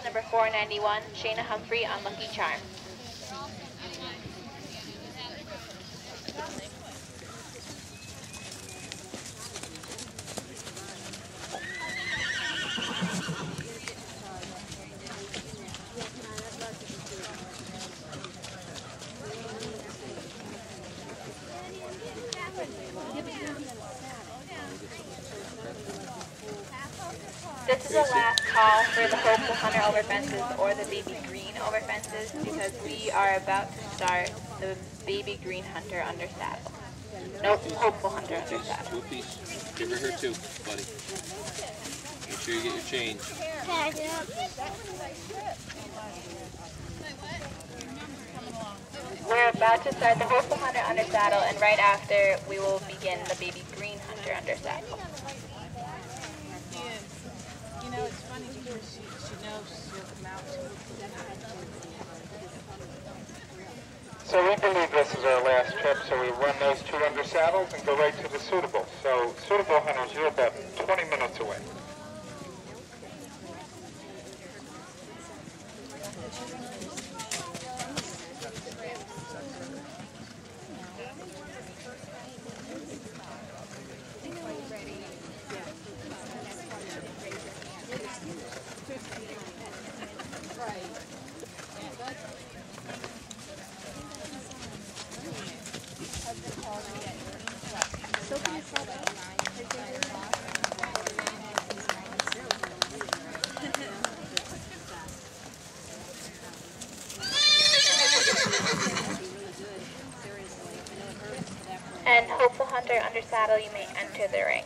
number 491, Shayna Humphrey on Lucky Charm. This is the last call for the Hopeful Hunter over fences or the Baby Green over fences because we are about to start the Baby Green Hunter under saddle. Nope, Hopeful Hunter under saddle. 2 apiece. Give her 2, buddy. Make sure you get your change. We're about to start the Hopeful Hunter under saddle, and right after we will begin the Baby Green Hunter under saddle. You know, it's funny because she knows she'll come out. So we believe this is our last trip, so we run those 2 under saddles and go right to the suitable. So suitable hunters, you're about 20 minutes away. And Hopeful Hunter under saddle, you may enter the ring.